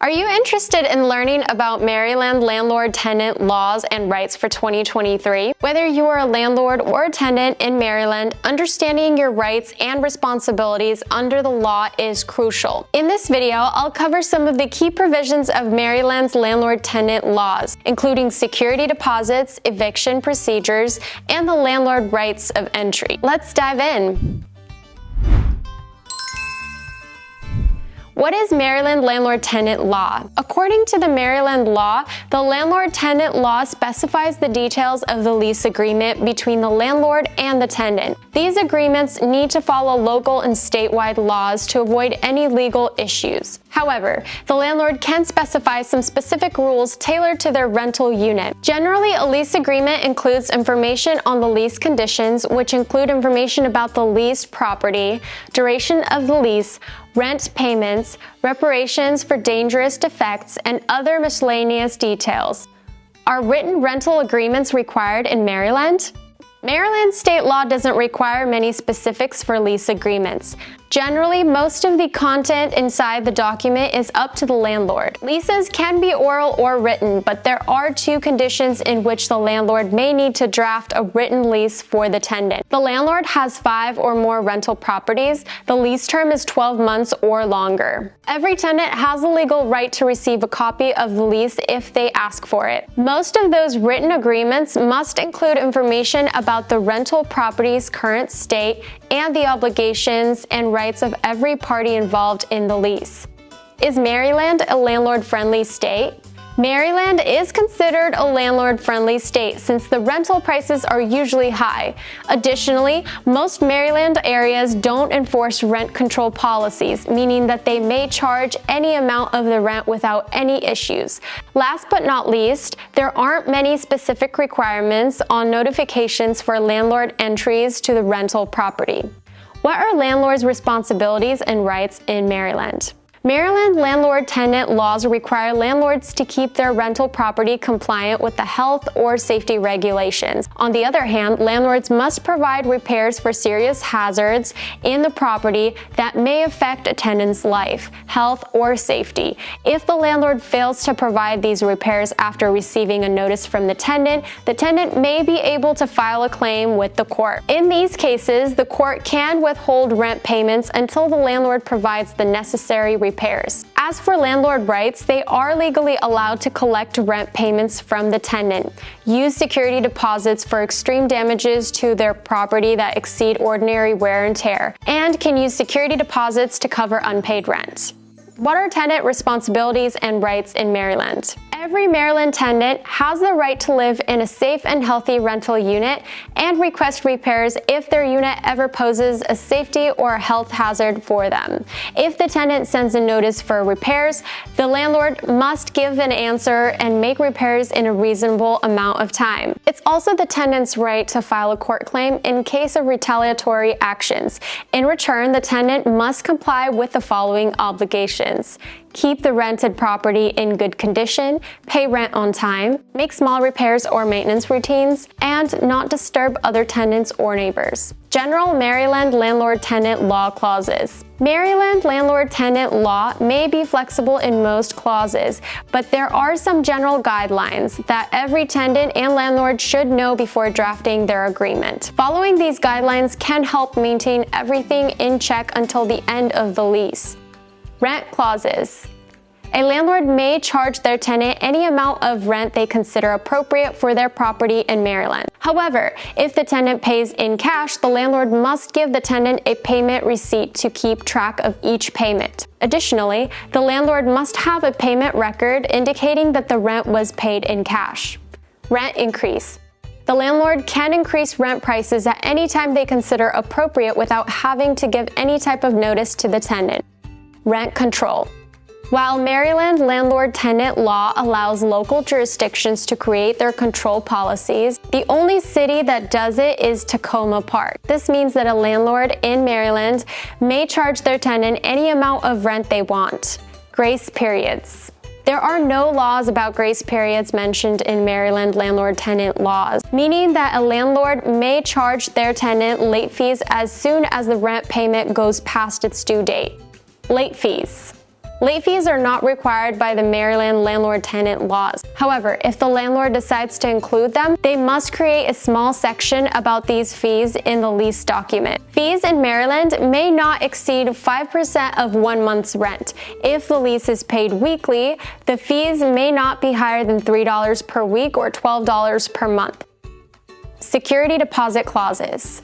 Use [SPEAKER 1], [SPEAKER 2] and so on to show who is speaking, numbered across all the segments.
[SPEAKER 1] Are you interested in learning about Maryland landlord-tenant laws and rights for 2023? Whether you are a landlord or a tenant in Maryland, understanding your rights and responsibilities under the law is crucial. In this video, I'll cover some of the key provisions of Maryland's landlord-tenant laws, including security deposits, eviction procedures, and the landlord rights of entry. Let's dive in. What is Maryland landlord-tenant law? According to the Maryland law, the landlord-tenant law specifies the details of the lease agreement between the landlord and the tenant. These agreements need to follow local and statewide laws to avoid any legal issues. However, the landlord can specify some specific rules tailored to their rental unit. Generally, a lease agreement includes information on the lease conditions, which include information about the leased property, duration of the lease, rent payments, reparations for dangerous defects, and other miscellaneous details. Are written rental agreements required in Maryland? Maryland state law doesn't require many specifics for lease agreements. Generally, most of the content inside the document is up to the landlord. Leases can be oral or written, but there are two conditions in which the landlord may need to draft a written lease for the tenant. The landlord has 5 or more rental properties. The lease term is 12 months or longer. Every tenant has a legal right to receive a copy of the lease if they ask for it. Most of those written agreements must include information about the rental property's current state and the obligations and rights of every party involved in the lease. Is Maryland a landlord-friendly state? Maryland is considered a landlord-friendly state since the rental prices are usually high. Additionally, most Maryland areas don't enforce rent control policies, meaning that they may charge any amount of the rent without any issues. Last but not least, there aren't many specific requirements on notifications for landlord entries to the rental property. What are landlords' responsibilities and rights in Maryland? Maryland landlord-tenant laws require landlords to keep their rental property compliant with the health or safety regulations. On the other hand, landlords must provide repairs for serious hazards in the property that may affect a tenant's life, health, or safety. If the landlord fails to provide these repairs after receiving a notice from the tenant may be able to file a claim with the court. In these cases, the court can withhold rent payments until the landlord provides the necessary repairs. As for landlord rights, they are legally allowed to collect rent payments from the tenant, use security deposits for extreme damages to their property that exceed ordinary wear and tear, and can use security deposits to cover unpaid rent. What are tenant responsibilities and rights in Maryland? Every Maryland tenant has the right to live in a safe and healthy rental unit and request repairs if their unit ever poses a safety or a health hazard for them. If the tenant sends a notice for repairs, the landlord must give an answer and make repairs in a reasonable amount of time. It's also the tenant's right to file a court claim in case of retaliatory actions. In return, the tenant must comply with the following obligations: keep the rented property in good condition, pay rent on time, make small repairs or maintenance routines, and not disturb other tenants or neighbors. General Maryland landlord-tenant law clauses. Maryland landlord-tenant law may be flexible in most clauses, but there are some general guidelines that every tenant and landlord should know before drafting their agreement. Following these guidelines can help maintain everything in check until the end of the lease. Rent clauses. A landlord may charge their tenant any amount of rent they consider appropriate for their property in Maryland. However, if the tenant pays in cash, the landlord must give the tenant a payment receipt to keep track of each payment. Additionally, the landlord must have a payment record indicating that the rent was paid in cash. Rent increase. The landlord can increase rent prices at any time they consider appropriate without having to give any type of notice to the tenant. Rent control. While Maryland landlord-tenant law allows local jurisdictions to create their control policies, the only city that does it is Tacoma Park. This means that a landlord in Maryland may charge their tenant any amount of rent they want. Grace periods. There are no laws about grace periods mentioned in Maryland landlord-tenant laws, meaning that a landlord may charge their tenant late fees as soon as the rent payment goes past its due date. Late fees. Late fees are not required by the Maryland landlord-tenant laws. However, if the landlord decides to include them, they must create a small section about these fees in the lease document. Fees in Maryland may not exceed 5% of 1 month's rent. If the lease is paid weekly, the fees may not be higher than $3 per week or $12 per month. Security deposit clauses.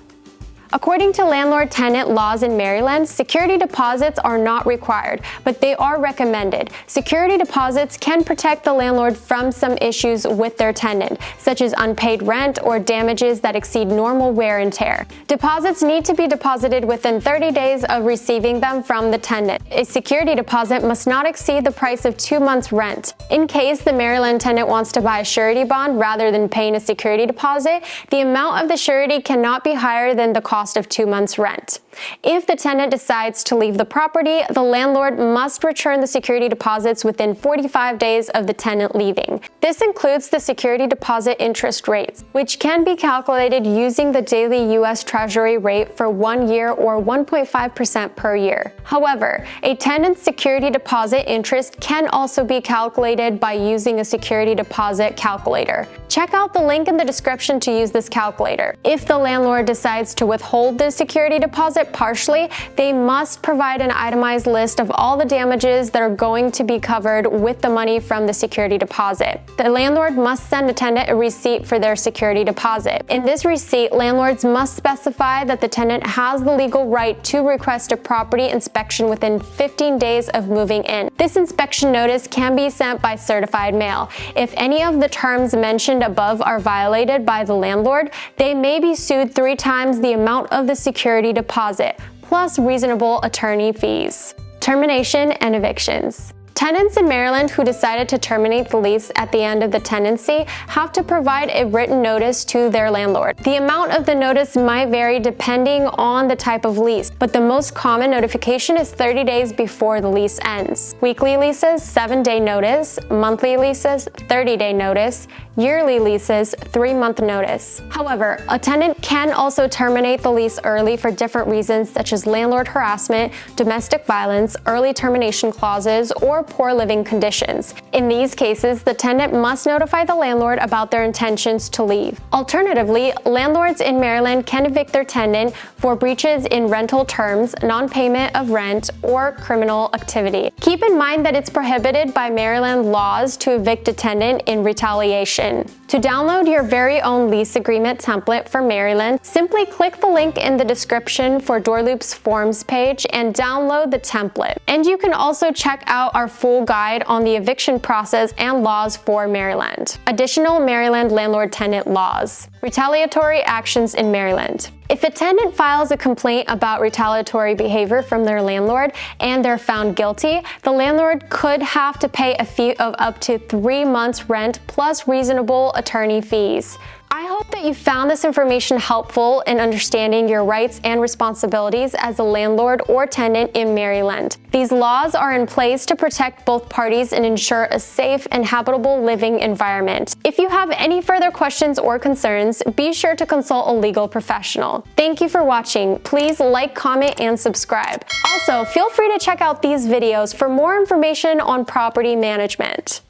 [SPEAKER 1] According to landlord-tenant laws in Maryland, security deposits are not required, but they are recommended. Security deposits can protect the landlord from some issues with their tenant, such as unpaid rent or damages that exceed normal wear and tear. Deposits need to be deposited within 30 days of receiving them from the tenant. A security deposit must not exceed the price of 2 months' rent. In case the Maryland tenant wants to buy a surety bond rather than paying a security deposit, the amount of the surety cannot be higher than the cost of 2 months' rent. If the tenant decides to leave the property, the landlord must return the security deposits within 45 days of the tenant leaving. This includes the security deposit interest rates, which can be calculated using the daily U.S. Treasury rate for 1 year or 1.5% per year. However, a tenant's security deposit interest can also be calculated by using a security deposit calculator. Check out the link in the description to use this calculator. If the landlord decides to withhold the security deposit partially, they must provide an itemized list of all the damages that are going to be covered with the money from the security deposit. The landlord must send a tenant a receipt for their security deposit. In this receipt, landlords must specify that the tenant has the legal right to request a property inspection within 15 days of moving in. This inspection notice can be sent by certified mail. If any of the terms mentioned above are violated by the landlord, they may be sued 3 times the amount of the security deposit, plus reasonable attorney fees. Termination and evictions. Tenants in Maryland who decided to terminate the lease at the end of the tenancy have to provide a written notice to their landlord. The amount of the notice might vary depending on the type of lease, but the most common notification is 30 days before the lease ends. Weekly leases, 7-day notice; monthly leases, 30-day notice; yearly leases, 3-month notice. However, a tenant can also terminate the lease early for different reasons such as landlord harassment, domestic violence, early termination clauses, or poor living conditions. In these cases, the tenant must notify the landlord about their intentions to leave. Alternatively, landlords in Maryland can evict their tenant for breaches in rental terms, non-payment of rent, or criminal activity. Keep in mind that it's prohibited by Maryland laws to evict a tenant in retaliation. To download your very own lease agreement template for Maryland, simply click the link in the description for DoorLoop's forms page and download the template. And you can also check out our full guide on the eviction process and laws for Maryland. Additional Maryland landlord-tenant laws. Retaliatory actions in Maryland. If a tenant files a complaint about retaliatory behavior from their landlord and they're found guilty, the landlord could have to pay a fee of up to 3 months' rent plus reasonable attorney fees. I hope that you found this information helpful in understanding your rights and responsibilities as a landlord or tenant in Maryland. These laws are in place to protect both parties and ensure a safe and habitable living environment. If you have any further questions or concerns, be sure to consult a legal professional. Thank you for watching. Please like, comment, and subscribe. Also, feel free to check out these videos for more information on property management.